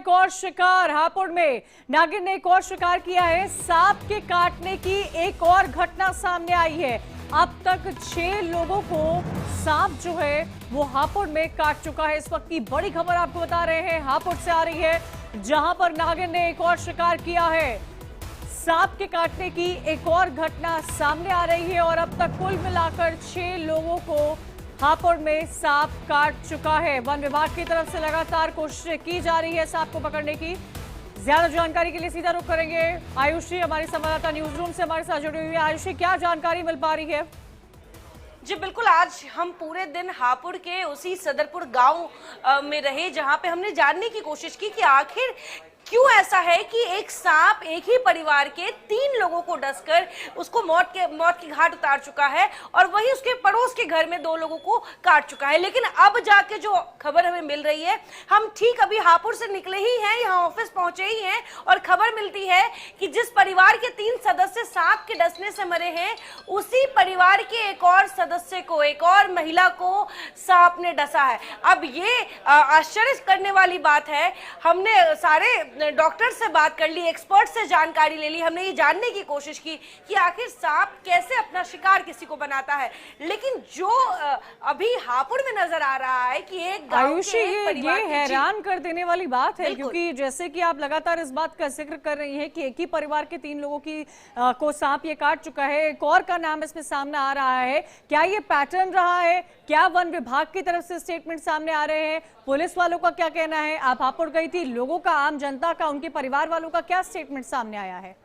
और शिकार। हापुड़ में नागिन ने एक और शिकार किया है। सांप के काटने की एक और घटना सामने आई है। अब तक 6 लोगों को सांप जो है वो हापुड़ में काट चुका है। इस वक्त की बड़ी खबर आपको बता रहे हैं, हापुड़ से आ रही है, जहां पर नागिन ने एक और शिकार किया है। सांप के काटने की एक और घटना सामने आ रही है और अब तक कुल मिलाकर 6 लोगों को हापुड़ में सांप काट चुका है। वन विभाग की तरफ से लगातार कोशिशें की जा रही है सांप को पकड़ने की। ज्यादा जानकारी के लिए सीधा रुख करेंगे आयुषी, हमारी संवाददाता न्यूज रूम से हमारे साथ जुड़ी हुई है। आयुषी, क्या जानकारी मिल पा रही है? जी बिल्कुल, आज हम पूरे दिन हापुड़ के उसी सदरपुर गांव में रहे जहां पे हमने जानने की कोशिश की कि आखिर क्यों ऐसा है कि एक सांप एक ही परिवार के 3 लोगों को डसकर उसको मौत की घाट उतार चुका है और वही उसके पड़ोस के घर में 2 लोगों को काट चुका है। लेकिन अब जाके जो खबर हमें मिल रही है, हम ठीक अभी हापुड़ से निकले ही हैं, यहाँ ऑफिस पहुंचे ही हैं और खबर मिलती है कि जिस परिवार के 3 सदस्य सांप के डसने से मरे हैं, उसी परिवार के एक और सदस्य को, एक और महिला को सांप ने डसा है। अब ये आश्चर्य करने वाली बात है। हमने सारे डॉक्टर से बात कर ली, एक्सपर्ट से जानकारी ले ली, हमने ये जानने की कोशिश की कि आखिर सांप कैसे अपना शिकार किसी को बनाता है। लेकिन जो अभी हापुड़ में नजर आ रहा है कि एक गांव के ये हैरान कर देने वाली बात है, क्योंकि जैसे कि आप लगातार इस बात का जिक्र कर रही हैं कि एक ही परिवार के 3 लोगों की को सांप ये काट चुका है, एक और का नाम इसमें सामने आ रहा है। क्या ये पैटर्न रहा है? क्या वन विभाग की तरफ से स्टेटमेंट सामने आ रहे हैं? पुलिस वालों का क्या कहना है? आप हापुड़ गई थी, लोगों का, आम जनता का, उनके परिवार वालों का क्या स्टेटमेंट सामने आया है?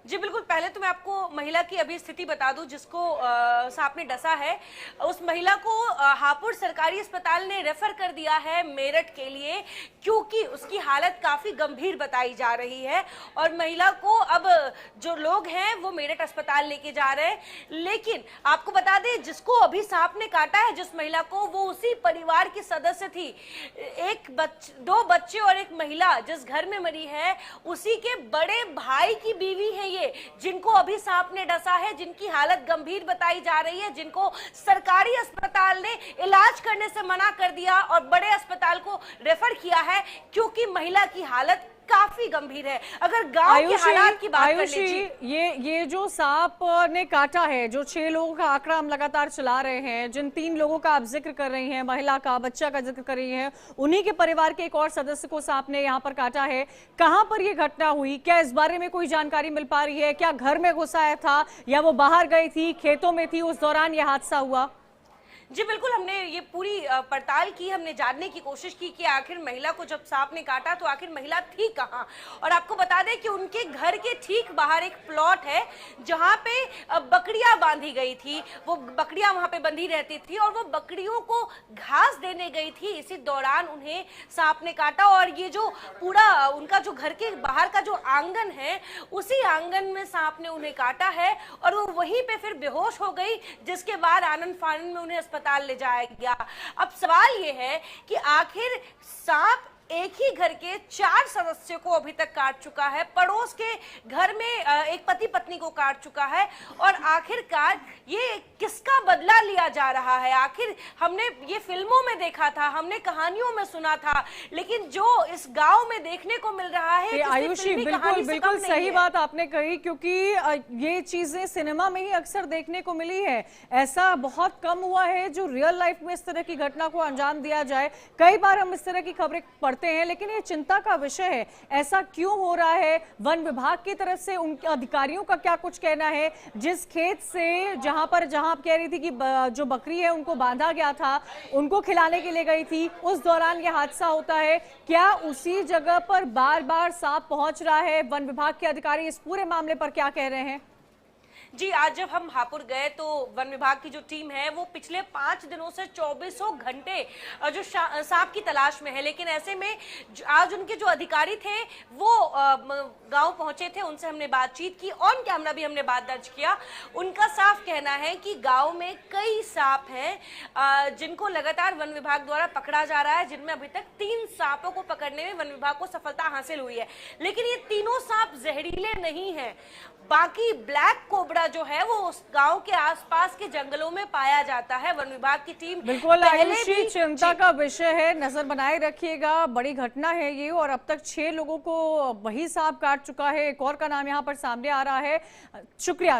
जी बिल्कुल, पहले तो मैं आपको महिला की अभी स्थिति बता दूं जिसको सांप ने डसा है। उस महिला को हापुड़ सरकारी अस्पताल ने रेफर कर दिया है मेरठ के लिए, क्योंकि उसकी हालत काफी गंभीर बताई जा रही है और महिला को अब जो लोग हैं वो मेरठ अस्पताल लेके जा रहे हैं। लेकिन आपको बता दें, जिसको अभी सांप ने काटा है, जिस महिला को, वो उसी परिवार की सदस्य थी। 2 बच्चे और एक महिला जिस घर में मरी है, उसी के बड़े भाई की बीवी है ये, जिनको अभी सांप ने डसा है, जिनकी हालत गंभीर बताई जा रही है, जिनको सरकारी अस्पताल ने इलाज करने से मना कर दिया और बड़े अस्पताल को रेफर किया है, क्योंकि महिला की हालत काफी गंभीर है। अगर गांव के हालात की बात कर लीजिए, ये जो सांप ने काटा है, जो 6 लोगों का आंकड़ा हम लगातार चला रहे हैं, जिन 3 लोगों का आप जिक्र कर रही हैं, महिला का, बच्चा का जिक्र कर रही हैं, उन्हीं के परिवार के एक और सदस्य को सांप ने यहाँ पर काटा है। कहाँ पर ये घटना हुई? क्या इस बारे में कोई जानकारी मिल पा रही है? क्या घर में घुसाया था या वो बाहर गई थी, खेतों में थी, उस दौरान ये हादसा हुआ? जी बिल्कुल, हमने ये पूरी पड़ताल की, हमने जानने की कोशिश की कि आखिर महिला को जब सांप ने काटा तो आखिर महिला थी कहाँ। और आपको बता दें कि उनके घर के ठीक बाहर एक प्लॉट है जहाँ पे बकरियां बांधी गई थी। वो बकरियां वहां पे बंधी रहती थी और वो बकरियों को घास देने गई थी। इसी दौरान उन्हें सांप ने काटा और ये जो पूरा उनका जो घर के बाहर का जो आंगन है, उसी आंगन में सांप ने उन्हें काटा है और वो वहीं पे फिर बेहोश हो गई, जिसके बाद आनंद फानंद में उन्हें अस्पताल ले जाया गया। अब सवाल यह है कि आखिर सांप एक ही घर के 4 सदस्यों को अभी तक काट चुका है, पड़ोस के घर में एक पति पत्नी को काट चुका है और आखिरकार ये किसका बदला लिया जा रहा है? आखिर हमने ये फिल्मों में देखा था, हमने कहानियों में सुना था, लेकिन जो इस गांव में देखने को मिल रहा है, आयुषी, बिल्कुल सही बात आपने कही, क्योंकि ये चीजें सिनेमा में ही अक्सर देखने को मिली है। ऐसा बहुत कम हुआ है जो रियल लाइफ में इस तरह की घटना को अंजाम दिया जाए। कई बार हम इस तरह की खबरें हैं, लेकिन ये चिंता का विषय है। ऐसा क्यों हो रहा है? वन विभाग की तरफ से उनके अधिकारियों का क्या कुछ कहना है? जिस खेत से जहां आप कह रही थी कि जो बकरी है उनको बांधा गया था, उनको खिलाने के लिए गई थी, उस दौरान ये हादसा होता है। क्या उसी जगह पर बार बार सांप पहुंच रहा है? वन विभाग के अधिकारी इस पूरे मामले पर क्या कह रहे हैं? जी, आज जब हम हापुड़ गए तो वन विभाग की जो टीम है वो पिछले 5 दिनों से 24 घंटे जो सांप की तलाश में है। लेकिन ऐसे में आज उनके जो अधिकारी थे वो गांव पहुंचे थे, उनसे हमने बातचीत की, ऑन कैमरा भी हमने बात दर्ज किया। उनका साफ कहना है कि गांव में कई सांप हैं जिनको लगातार वन विभाग द्वारा पकड़ा जा रहा है, जिनमें अभी तक 3 सांपों को पकड़ने में वन विभाग को सफलता हासिल हुई है। लेकिन ये तीनों सांप जहरीले नहीं है। बाकी ब्लैक कोबरा ज्यादा जो है वो उस गांव के आसपास के जंगलों में पाया जाता है। वन विभाग की टीम बिल्कुल पहले आयुषी, भी चिंता का विषय है, नजर बनाए रखिएगा। बड़ी घटना है ये और अब तक 6 लोगों को वही सांप काट चुका है। एक और का नाम यहाँ पर सामने आ रहा है। शुक्रिया।